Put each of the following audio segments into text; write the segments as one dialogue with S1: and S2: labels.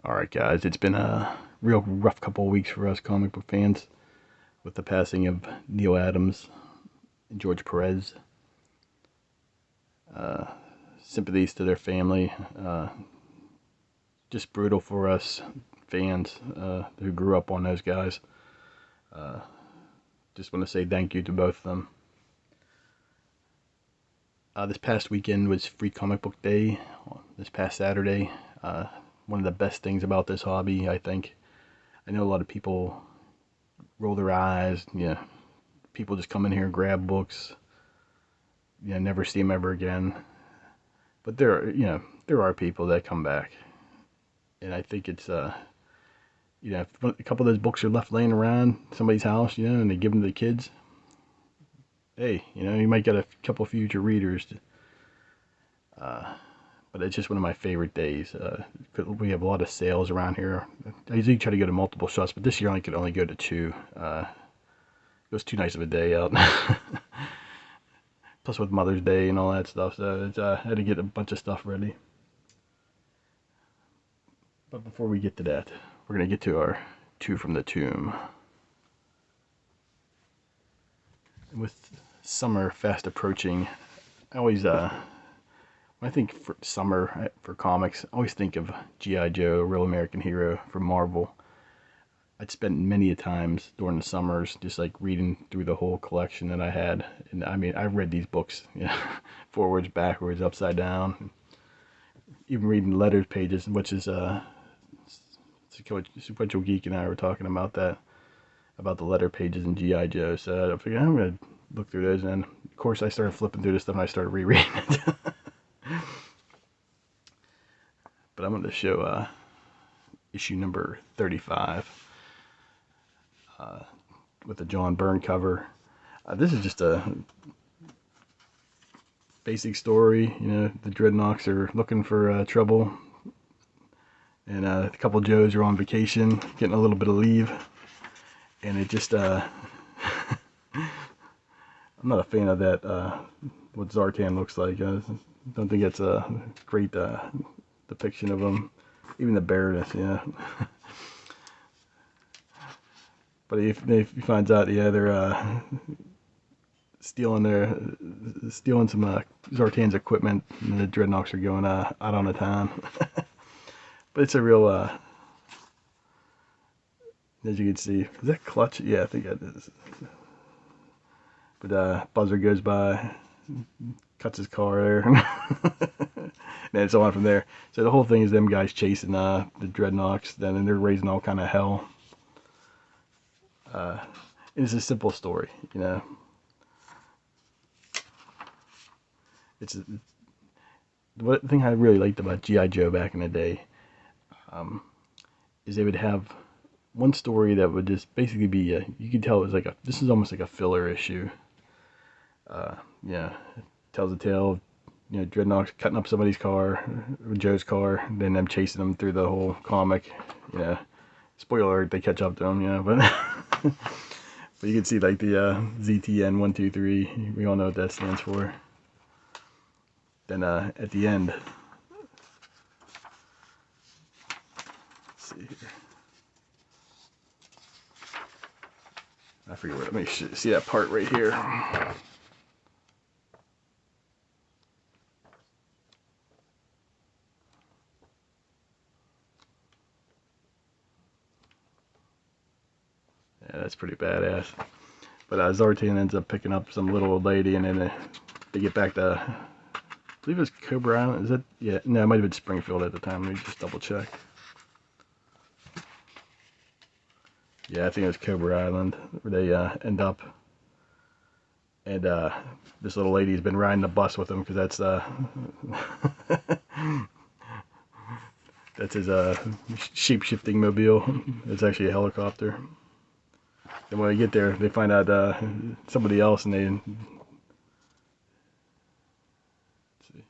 S1: Alright guys, it's been a real rough couple of weeks for us comic book fans with the passing of Neil Adams and George Perez. Uh, Sympathies to their family. Just brutal for us fans who grew up on those guys. Uh, just want to say thank you to both of them. This past weekend was Free Comic Book Day, this past Saturday. One of the best things about this hobby, I think. I know a lot of people roll their eyes, people just come in here and grab books, never see them ever again. But there are people that come back. And I think it's, if a couple of those books are left laying around somebody's house, and they give them to the kids, hey, you might get a couple future readers. But it's just one of my favorite days. We have a lot of sales around here. I usually try to go to multiple shops, but this year I could only go to two. It was too nice of a day out. Plus with Mother's Day and all that stuff, so I had to get a bunch of stuff ready. But before we get to that, we're going to get to our two from the tomb. And with summer fast approaching, I always, when I think for summer for comics, I always think of G.I. Joe, Real American Hero from Marvel. I'd spent many a times during the summers just like reading through the whole collection that I had. And I mean, I've read these books, forwards, backwards, upside down. Even reading letters pages, which is Sequential Geek and I were talking about that, about the letter pages in G.I. Joe. So I figured I'm going to look through those, and of course I started flipping through this stuff and I started rereading it. But I'm going to show issue number 35 with the John Byrne cover. This is just a basic story. The Dreadnoks are looking for trouble, and a couple of Joes are on vacation, getting a little bit of leave, and it just I'm not a fan of that, what Zartan looks like. I don't think it's a great depiction of him, even the bareness, But if he finds out, they're stealing some Zartan's equipment, and the Dreadnoks are going out on a town. But it's a real, as you can see, is that Clutch? Yeah, I think that is. But Buzzer goes by, cuts his car there, and it's on from there. So the whole thing is them guys chasing the Dreadnoks, and they're raising all kind of hell. It's a simple story, It's the thing I really liked about G.I. Joe back in the day, is they would have one story that would just basically be, you could tell it was this is almost like a filler issue. It tells a tale of, Dreadnoks cutting up somebody's car, Joe's car, then them chasing them through the whole comic. Spoiler alert, they catch up to them, but but you can see like the ZTN 123, we all know what that stands for. Then at the end, let's see here, I forget what, let me see that part right here. Yeah, that's pretty badass. But Zartan ends up picking up some little old lady, and then they get back to, I believe it was Cobra Island. Is that? Yeah, no, it might have been Springfield at the time. Let me just double check. Yeah, I think it was Cobra Island where they end up. And this little lady's been riding the bus with him, because that's that's his shape-shifting mobile. It's actually a helicopter. And when they get there, they find out somebody else, and they, let's see,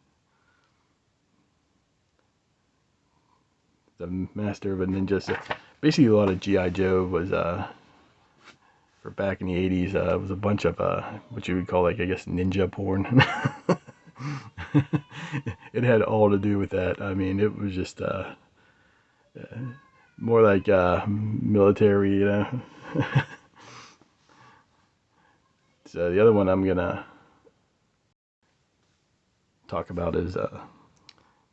S1: the master of a ninja. So basically, a lot of G.I. Joe was, for back in the 80s, was a bunch of what you would call, like, I guess, ninja porn. It had all to do with that. I mean, it was just More like military, you know. So the other one I'm gonna talk about is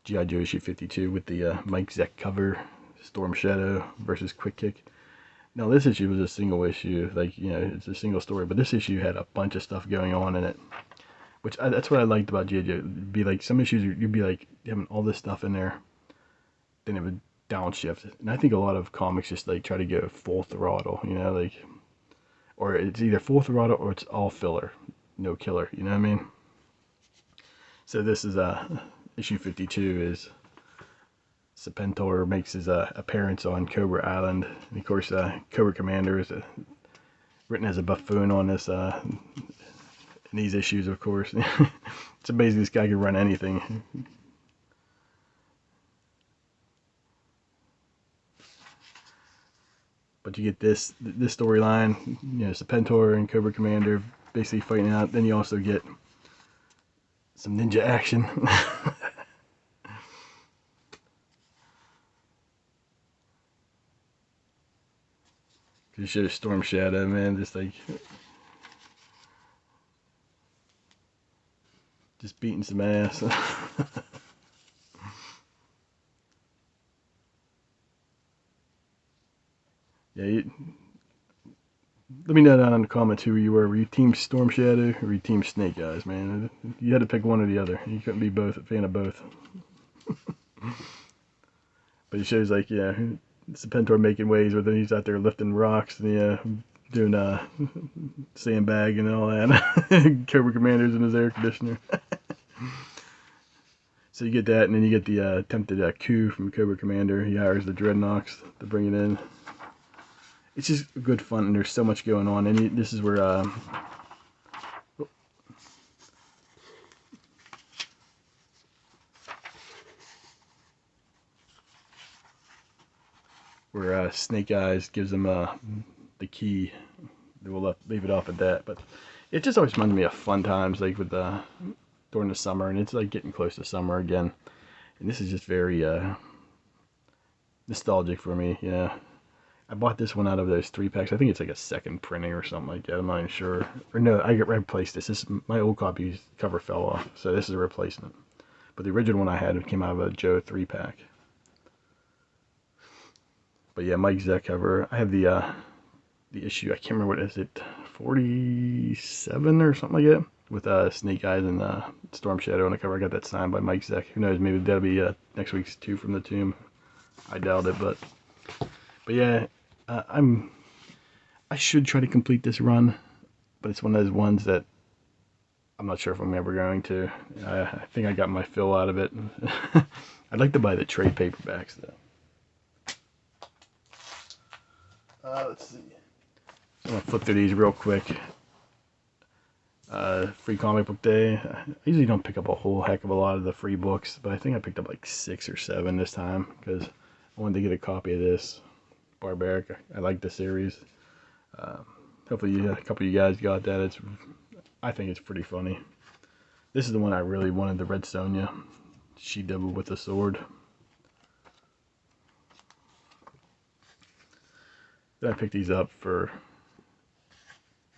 S1: G.I. Joe issue 52 with the Mike Zeck cover, Storm Shadow versus Quick Kick. Now this issue was a single issue, like, you know, it's a single story, but this issue had a bunch of stuff going on in it, which that's what I liked about G.I. Joe. It'd be like some issues you'd be like having all this stuff in there, then it would downshift. And I think a lot of comics just like try to go full throttle, you know, like, or it's either full throttle or it's all filler, no killer, you know what I mean? So this is issue 52 is Serpentor makes his appearance on Cobra Island. And of course, Cobra Commander is written as a buffoon on this in these issues, of course. It's amazing this guy can run anything. But you get this storyline, you know, Serpentor and Cobra Commander basically fighting out. Then you also get some ninja action. You should have Storm Shadow, man, just beating some ass. Yeah, let me know down in the comments who you were. Were you Team Storm Shadow or were you Team Snake Eyes, man? You had to pick one or the other. You couldn't be both a fan of both. But it shows like, yeah, Serpentor making waves with it. He's out there lifting rocks and doing sandbag and all that. Cobra Commander's in his air conditioner. So you get that, and then you get the attempted coup from Cobra Commander. He hires the Dreadnoks to bring it in. It's just good fun, and there's so much going on. And this is where Snake Eyes gives him the key. We'll leave it off at that. But it just always reminds me of fun times, like with during the summer, and it's like getting close to summer again. And this is just very nostalgic for me, you know. I bought this one out of those 3-packs. I think it's like a second printing or something like that. I'm not even sure. Or no, I replaced this. My old copy's cover fell off, so this is a replacement. But the original one I had came out of a Joe 3-pack. But yeah, Mike Zeck cover. I have the issue. I can't remember what is it, 47 or something like that, with Snake Eyes and Storm Shadow on the cover. I got that signed by Mike Zeck. Who knows? Maybe that'll be next week's 2 from the Tomb. I doubt it, but yeah. I should try to complete this run, but it's one of those ones that I'm not sure if I'm ever going to. I think I got my fill out of it. I'd like to buy the trade paperbacks though. Let's see. So I'm gonna flip through these real quick. Free comic book day. I usually don't pick up a whole heck of a lot of the free books, but I think I picked up like 6 or 7 this time because I wanted to get a copy of this. Barbaric. I like the series. Hopefully a couple of you guys got that. I think it's pretty funny. This is the one I really wanted, the Red Sonja. She Devil with a sword. Then I picked these up for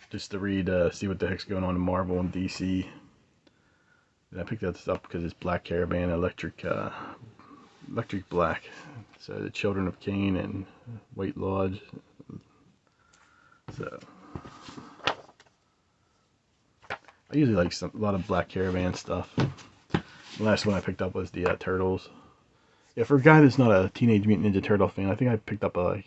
S1: just to read, see what the heck's going on in Marvel and DC. And I picked this up because it's Black Caravan, Electric Black. So the Children of Cain and White Lodge. So I usually like a lot of Black Caravan stuff. The last one I picked up was the Turtles. Yeah, for a guy that's not a Teenage Mutant Ninja Turtle fan, I think I picked up like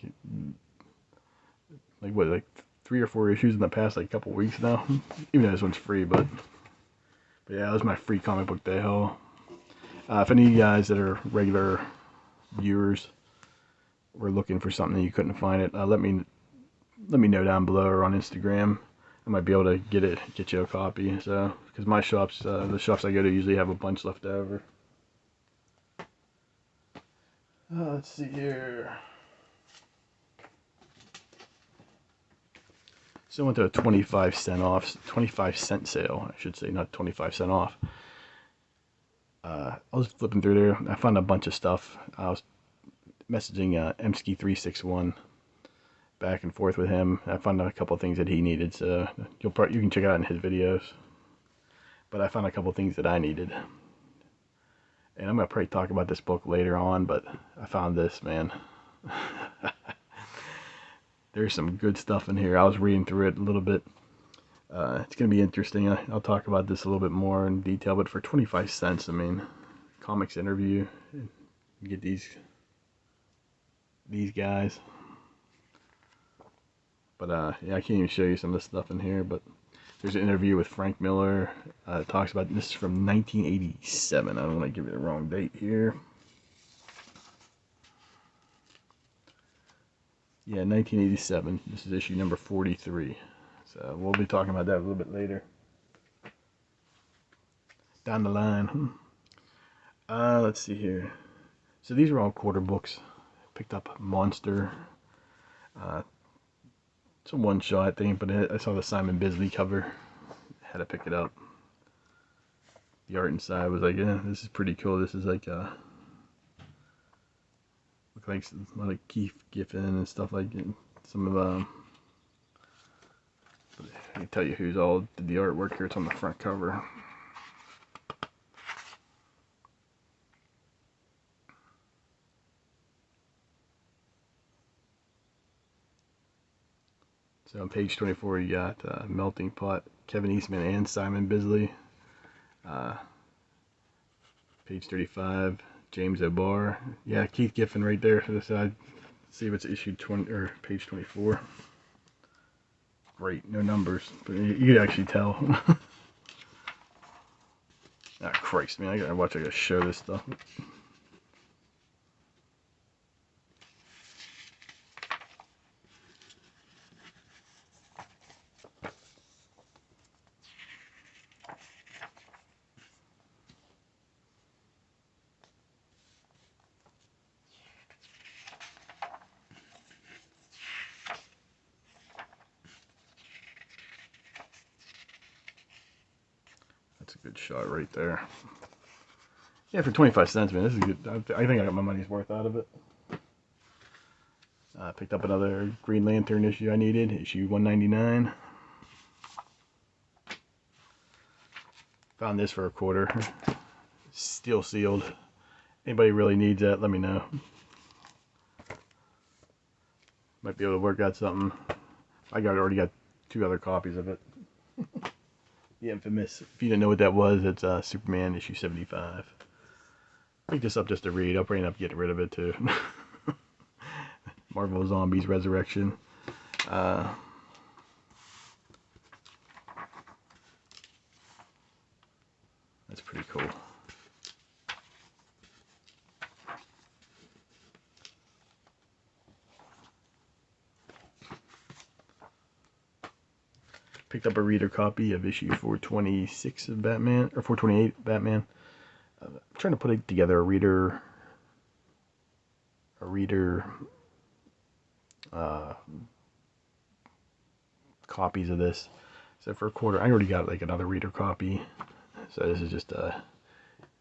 S1: 3 or 4 issues in the past like couple weeks now. Even though this one's free, but yeah, that was my free comic book day haul. If any of you guys that are regular viewers were looking for something and you couldn't find it, let me know down below or on Instagram. I might be able to get you a copy. So, because my shops, the shops I go to usually have a bunch left over. Let's see here. So I went to a 25-cent sale, I should say, not 25 cent off. I was flipping through there. I found a bunch of stuff. messaging Emski361 back and forth with him. I found a couple of things that he needed, so you can check it out in his videos. But I found a couple of things that I needed. And I'm going to probably talk about this book later on, but I found this, man. There's some good stuff in here. I was reading through it a little bit. It's going to be interesting. I'll talk about this a little bit more in detail, but for 25 cents, I mean, comics interview, you get these guys. But yeah, I can't even show you some of the stuff in here, but there's an interview with Frank Miller. It talks about, this is from 1987. I don't want to give you the wrong date here. Yeah, 1987. This is issue number 43. So we'll be talking about that a little bit later. Down the line. Let's see here. So these are all quarter books. Picked up Monster. It's a one-shot thing, but I saw the Simon Bisley cover. Had to pick it up. The art inside was like, yeah, this is pretty cool. This is like look like a lot of Keith Giffen and stuff like it. Some of I can tell you who's all did the artwork here. It's on the front cover. So on page 24, you got Melting Pot, Kevin Eastman and Simon Bisley. Page 35, James O'Barr. Yeah, Keith Giffen right there to the side. See if it's issue 20 or page 24. Great, no numbers, but you can actually tell. Ah, Christ, man, I gotta show this stuff. That's a good shot right there. Yeah, for 25 cents, man, this is good. I think I got my money's worth out of it. Picked up another Green Lantern issue I needed, issue 199. Found this for a quarter. Still sealed. Anybody really needs that, let me know. Might be able to work out something. I already got 2 other copies of it. The infamous, if you didn't know what that was, it's Superman issue 75. Pick this up just to read. I'll probably end up getting rid of it too. Marvel Zombies Resurrection. That's pretty cool. Picked up a reader copy of issue 426 of Batman, or 428 Batman. I'm trying to put together a reader copies of this. So for a quarter, I already got like another reader copy. So this is just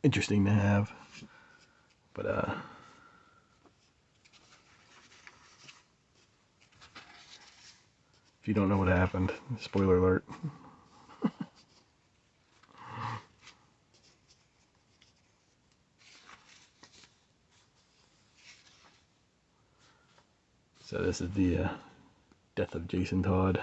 S1: interesting to have. But if you don't know what happened, spoiler alert. So this is the death of Jason Todd.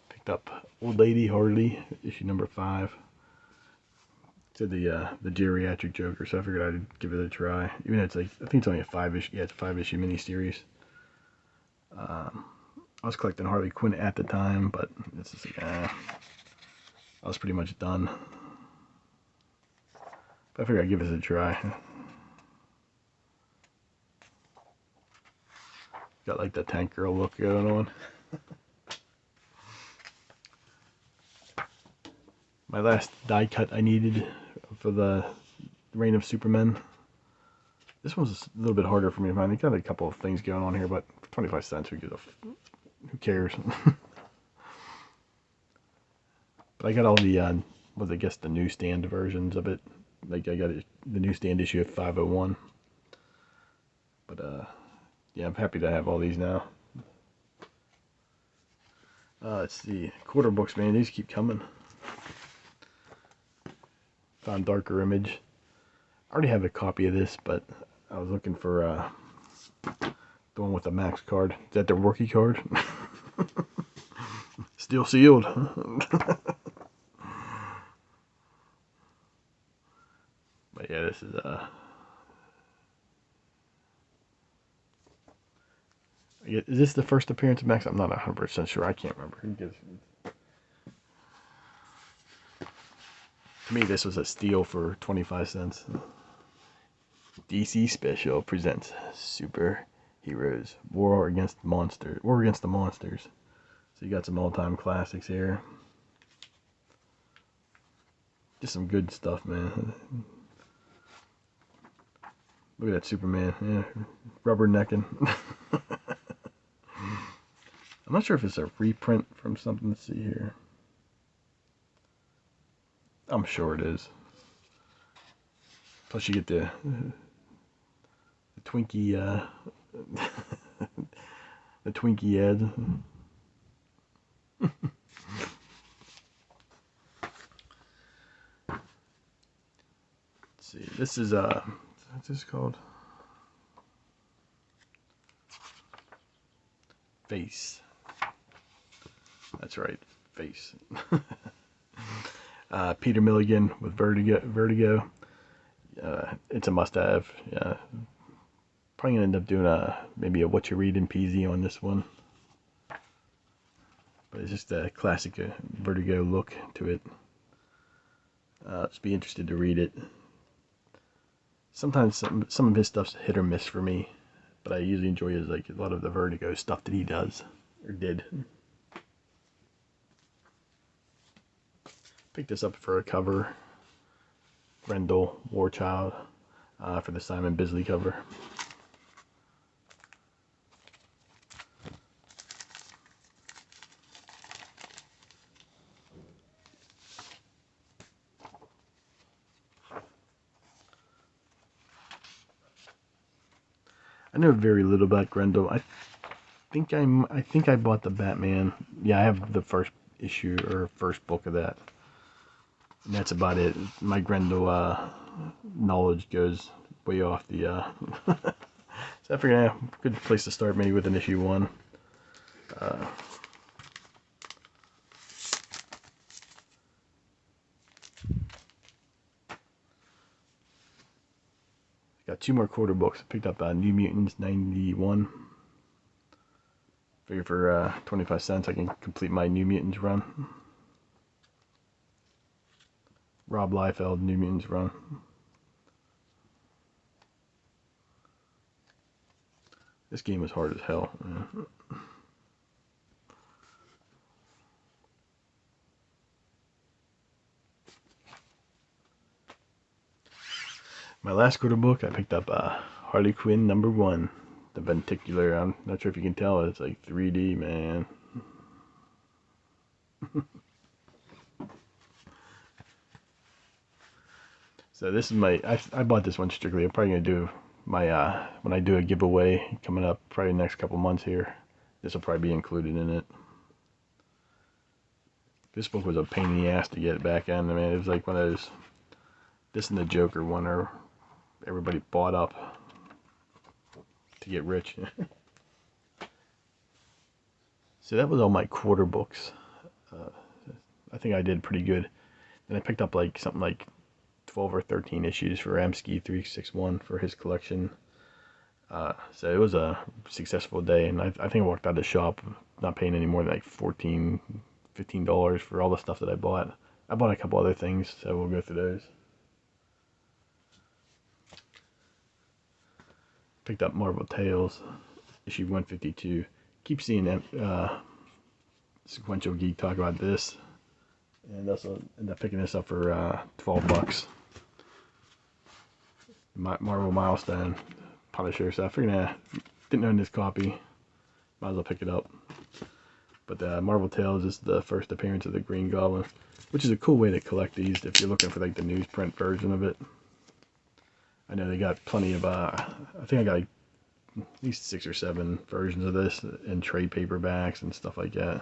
S1: Picked up Old Lady Harley, issue number 5. To the Geriatric Joker, so I figured I'd give it a try. Even though it's like, I think it's only a 5-issue, yeah, it's a 5-issue miniseries. I was collecting Harley Quinn at the time, but it's just like, I was pretty much done. But I figured I'd give it a try. Got like the tank girl look going on. My last die cut I needed for the Reign of Superman. This one's a little bit harder for me to find. They got a couple of things going on here, but for 25 cents, who cares? But I got all the was, I guess, the newsstand versions of it. Like I got the newsstand issue of 501. But yeah, I'm happy to have all these now. Let's see, quarter books, man. These keep coming. Found Darker Image. I already have a copy of this, but I was looking for the one with the Max card. Is that the rookie card? Still sealed. But yeah, this is is this the first appearance of Max? I'm not 100% sure. I can't remember. Who gives? To me, this was a steal for 25 cents. DC Special presents Superheroes War Against Monsters. War Against the Monsters. So you got some all-time classics here. Just some good stuff, man. Look at that Superman. Yeah, rubbernecking. I'm not sure if it's a reprint from something. Let's see here. I'm sure it is. Plus you get the Twinkie, the Twinkie Ed. Let's see. This is what's this called? Face. That's right, Face. Peter Milligan with Vertigo. It's a must-have. Probably gonna end up doing maybe a What You Read in PZ on this one. But it's just a classic Vertigo look to it. Just be interested to read it. Sometimes some of his stuff's hit or miss for me, but I usually enjoy his, like, a lot of the Vertigo stuff that he does or did. Picked this up for a cover. Grendel, Warchild, for the Simon Bisley cover. I know very little about Grendel. I think I bought the Batman. Yeah, I have the first issue or first book of that. And that's about it. My Grendel knowledge goes way off the so I figured, yeah, good place to start maybe with an issue 1. Got 2 more quarter books. Picked up New Mutants 91. Figure for 25 cents I can complete my New Mutants run. Rob Liefeld New Mutants run. This game was hard as hell. My last quarter book, I picked up Harley Quinn #1, the Venticular. I'm not sure if you can tell, it's like 3D, man. So this is my, I bought this one strictly. I'm probably gonna do my when I do a giveaway coming up probably next couple months here. This will probably be included in it. This book was a pain in the ass to get back in. I mean, it was like one of those. This and the Joker one are everybody bought up to get rich. So that was all my quarter books. I think I did pretty good. And I picked up like something like 12 or 13 issues for Amsky 361 for his collection. So it was a successful day, and I think I walked out of the shop not paying any more than like $14, $15 for all the stuff that I bought. I bought a couple other things, so we'll go through those. Picked up Marvel Tales, issue 152. Keep seeing Sequential Geek talk about this, and also end up picking this up for 12 bucks. Marvel Milestone Punisher. So I figured, didn't own this copy, might as well pick it up. But Marvel Tales is the first appearance of the Green Goblin, which is a cool way to collect these if you're looking for like the newsprint version of it. I know they got plenty of, I think I got like at least 6 or 7 versions of this in trade paperbacks and stuff like that.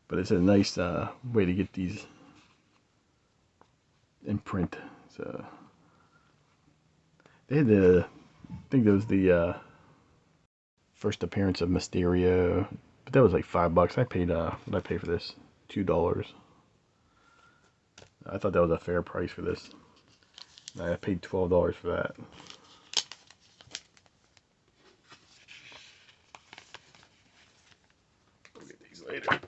S1: But it's a nice way to get these in print. So they had the, I think that was the first appearance of Mysterio, but that was like $5. I paid what did I pay for this? $2. I thought that was a fair price for this. I paid $12 for that. We'll get these later.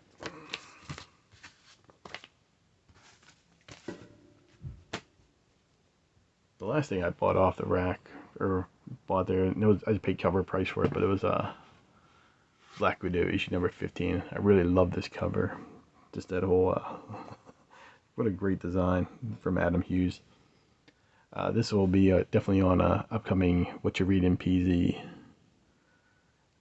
S1: The last thing I bought off the rack, or bought there, and it was, I just paid cover price for it, but it was Black Widow issue number 15. I really love this cover. Just that whole, what a great design from Adam Hughes. This will be definitely on upcoming What You Read in PZ.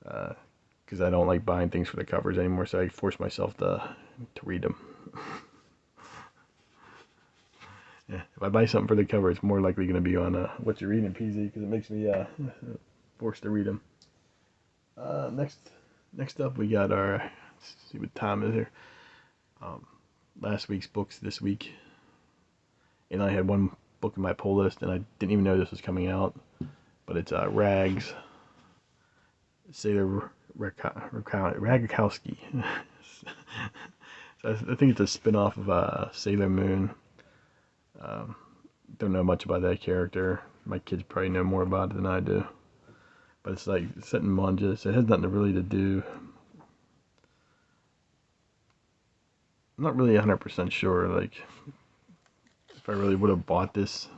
S1: Because I don't like buying things for the covers anymore, so I force myself to read them. Yeah, if I buy something for the cover, it's more likely going to be on What You Read in PZ, because it makes me forced to read them. Next up, we got our, let's see what time is here. Last week's books this week, and I had one book in my pull list, and I didn't even know this was coming out. But it's Rags, Sailor Ragakowski. So I think it's a spin-off of Sailor Moon. Don't know much about that character. My kids probably know more about it than I do. But it's like set in manga, so it has nothing really to do. I'm not really 100% sure, like, if I really would have bought this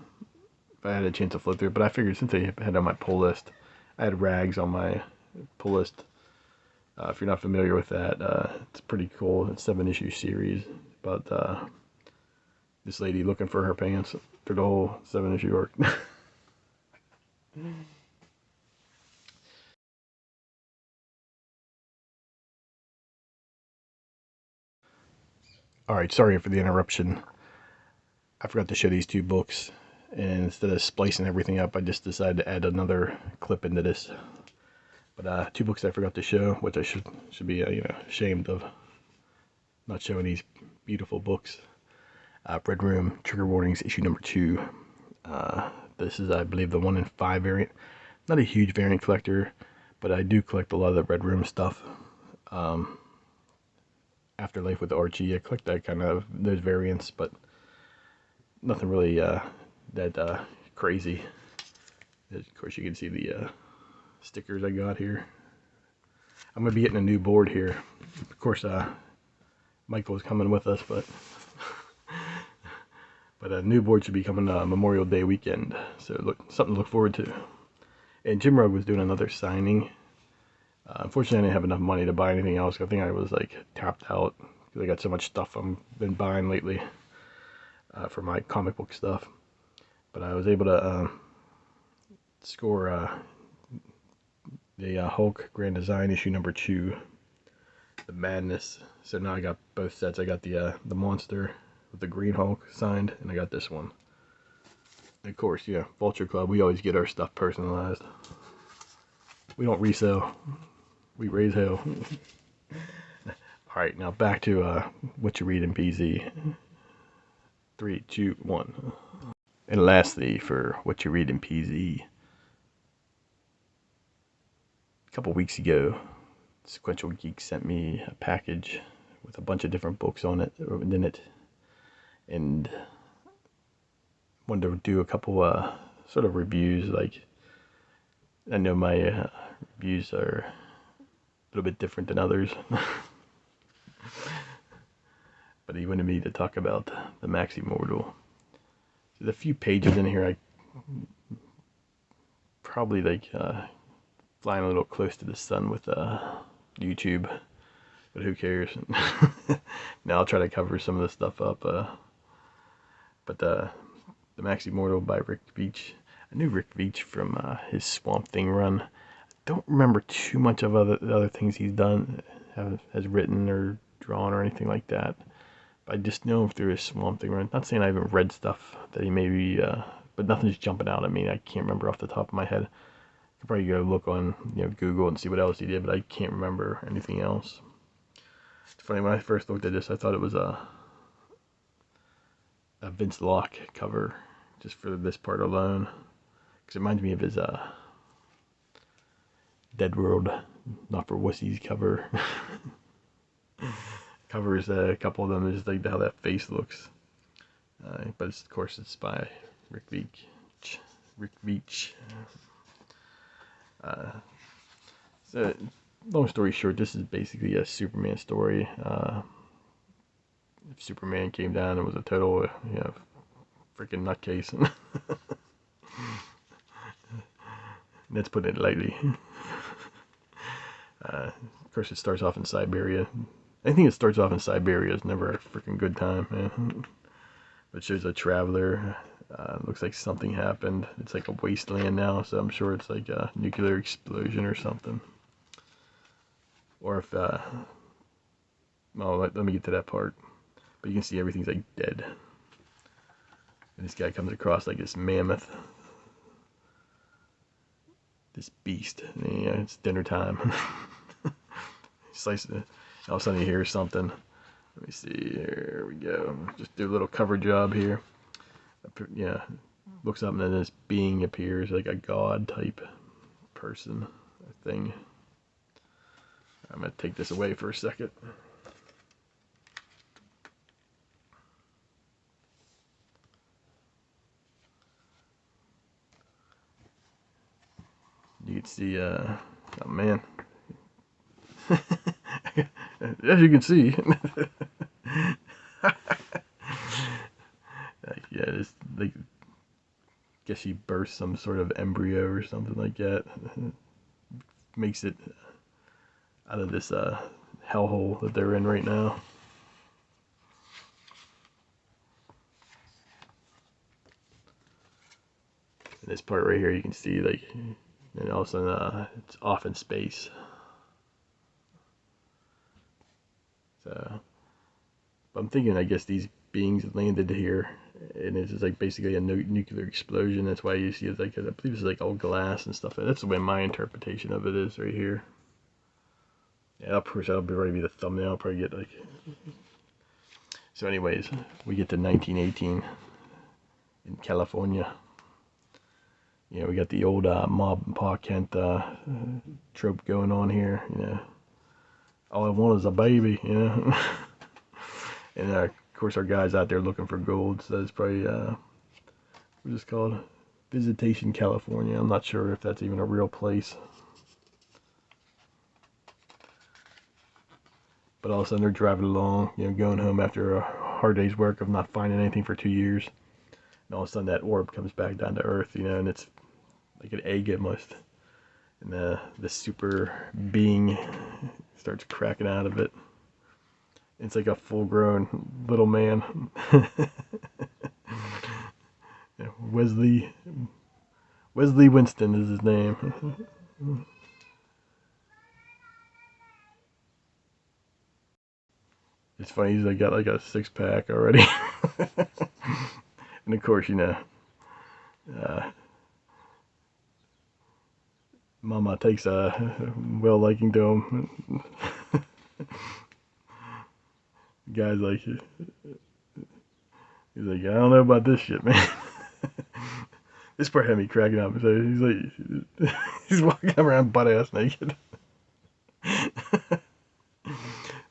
S1: if I had a chance to flip through it. But I figured since I had it on my pull list, I had Rags on my pull list. If you're not familiar with that, it's pretty cool. It's a 7-issue series about this lady looking for her pants through the whole 7-issue arc. Alright, sorry for the interruption. I forgot to show these 2 books, and instead of splicing everything up, I just decided to add another clip into this. But 2 books I forgot to show, which I should be ashamed of not showing these beautiful books. Red Room Trigger Warnings issue number 2. This is, I believe, the 1 in 5 variant. Not a huge variant collector, but I do collect a lot of the Red Room stuff. Afterlife with Archie, I collect that kind of those variants, but nothing really that crazy. Of course, you can see the stickers I got here. I'm gonna be getting a new board here. Of course, Michael's coming with us, but a new board should be coming Memorial Day weekend, so something to look forward to. And Jim Rugg was doing another signing. Unfortunately, I didn't have enough money to buy anything else. I think I was like tapped out because I got so much stuff I've been buying lately for my comic book stuff. But I was able to score the Hulk Grand Design issue number 2, the Madness. So now I got both sets. I got the monster with the Green Hulk signed, and I got this one. And of course, yeah, Vulture Club. We always get our stuff personalized. We don't resell. We raise hell. Alright, now back to What You Read in PZ. 3, 2, 1. And lastly, for What You Read in PZ. A couple weeks ago, Sequential Geek sent me a package with a bunch of different books on it, in it. And wanted to do a couple sort of reviews. Like, I know my reviews are a little bit different than others. But he wanted me to talk about the Maxi Mortal. There's a few pages in here I probably like flying a little close to the sun with YouTube, but who cares? Now I'll try to cover some of the stuff up. But the Maxi Mortal by Rick Veitch. I knew Rick Veitch from his Swamp Thing run. Don't remember too much of the other things he's done, has written or drawn or anything like that. But I just know him through his Swamp Thing run. Not saying I haven't read stuff that he maybe, but nothing's jumping out at me. I can't remember off the top of my head. I could probably go look on Google and see what else he did, but I can't remember anything else. It's funny, when I first looked at this, I thought it was a Vince Locke cover, just for this part alone, because it reminds me of his Dead World, Not for Wussies cover. Covers a couple of them, just like how that face looks. But of course it's by Rick Veitch. So, long story short, this is basically a Superman story. If Superman came down and was a total, freaking nutcase. That's putting it lightly. Of course, it starts off in Siberia. Anything that starts off in Siberia is never a freaking good time, man. But it shows a traveler. Looks like something happened. It's like a wasteland now, so I'm sure it's like a nuclear explosion or something. Or if, let me get to that part. But you can see everything's like dead. And this guy comes across like this mammoth. This beast. And, it's dinner time. Slice it. All of a sudden you hear something. Let me see. Here we go. Just do a little cover job here. Yeah. Looks up and then this being appears, like a god type person thing. I'm going to take this away for a second. You can see, oh man. As you can see. Yeah, it's like, guess she birthed some sort of embryo or something like that. Makes it out of this hellhole that they're in right now. And this part right here, you can see like, and all of a sudden it's off in space. So, but I'm thinking, I guess these beings landed here, and it's just like basically a nuclear explosion. That's why you see it's like, I believe it's like all glass and stuff. That's the way my interpretation of it is right here. Yeah, of course that'll already be the thumbnail. I'll probably get like. So, anyways, we get to 1918 in California. We got the old Mob and Pa Kent trope going on here. All I want is a baby. And of course our guys out there looking for gold. So that's probably what's this called? Visitation California. I'm not sure if that's even a real place. But all of a sudden they're driving along, going home after a hard day's work of not finding anything for 2 years. And all of a sudden that orb comes back down to Earth, and it's like an egg almost. And the super being starts cracking out of it. It's like a full-grown little man. Wesley Winston is his name. It's funny, he's like got like a 6-pack already. And of course, Mama takes a well liking to him. Guy's like, he's like, I don't know about this shit, man. This part had me cracking up. So he's like, he's walking around butt ass naked.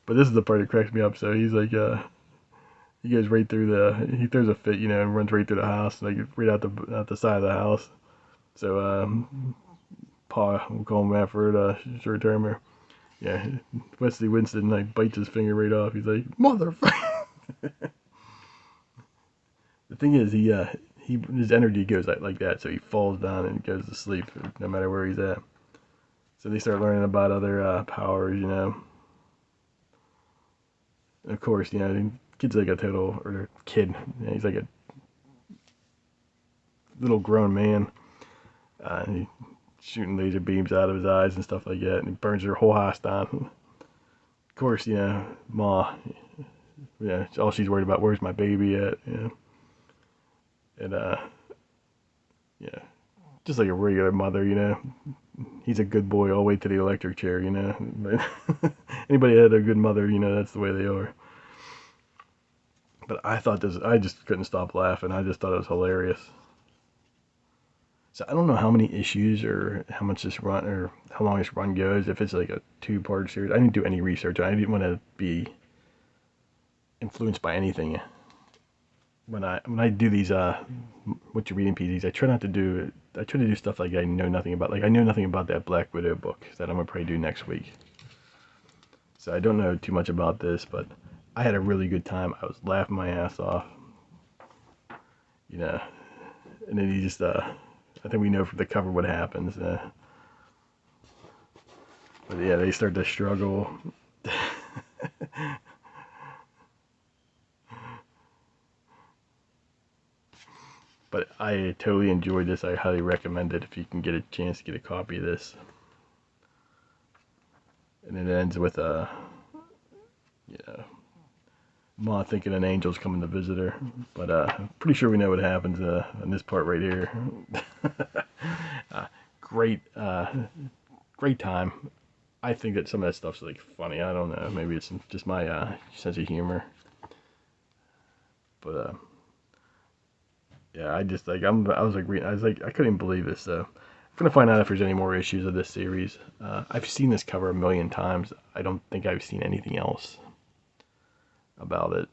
S1: But this is the part that cracks me up. So he's like, he goes right through he throws a fit, and runs right through the house, like right out the side of the house. So Pa, we'll call him Manfred, short termer. Yeah, Wesley Winston like bites his finger right off. He's like, motherfucker. The thing is, his energy goes like that, so he falls down and goes to sleep no matter where he's at. So they start learning about other powers, And of course, the kid's like a total, or kid, he's like a little grown man. He's shooting laser beams out of his eyes and stuff like that, and he burns her whole house down. Of course, Ma, all she's worried about, where's my baby at, And, yeah, just like a regular mother, He's a good boy all the way to the electric chair, But anybody that had a good mother, that's the way they are. But I just couldn't stop laughing. I just thought it was hilarious. So I don't know how many issues or how much this run or how long this run goes. If it's like a 2-part series, I didn't do any research. I didn't want to be influenced by anything. When I do these what you're reading PDs, I try to do stuff like I know nothing about. Like I know nothing about that Black Widow book that I'm gonna probably do next week. So I don't know too much about this, but I had a really good time. I was laughing my ass off. And then he just I think we know from the cover what happens. But yeah, they start to struggle. But I totally enjoyed this. I highly recommend it if you can get a chance to get a copy of this. And it ends with Ma thinking an angel's coming to visit her. But pretty sure we know what happens in this part right here. Great time. I think that some of that stuff's like funny. I don't know. Maybe it's just my sense of humor. But yeah, I just like I was like I couldn't believe this. So I'm gonna find out if there's any more issues of this series. I've seen this cover a million times. I don't think I've seen anything else about it,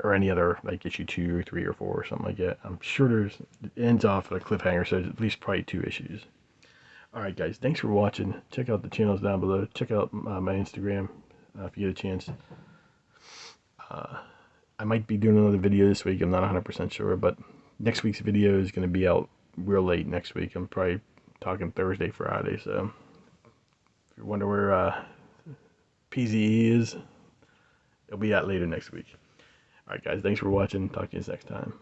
S1: or any other like issue 2 or 3 or 4 or something like that. I'm sure it ends off at a cliffhanger, so at least probably 2 issues. Alright guys, thanks for watching. Check out the channels down below. Check out my Instagram if you get a chance. I might be doing another video this week. I'm not 100% sure, but next week's video is going to be out real late next week. I'm probably talking Thursday, Friday, so if you wonder where PZE is, it'll be out later next week. Alright guys, thanks for watching. Talk to you next time.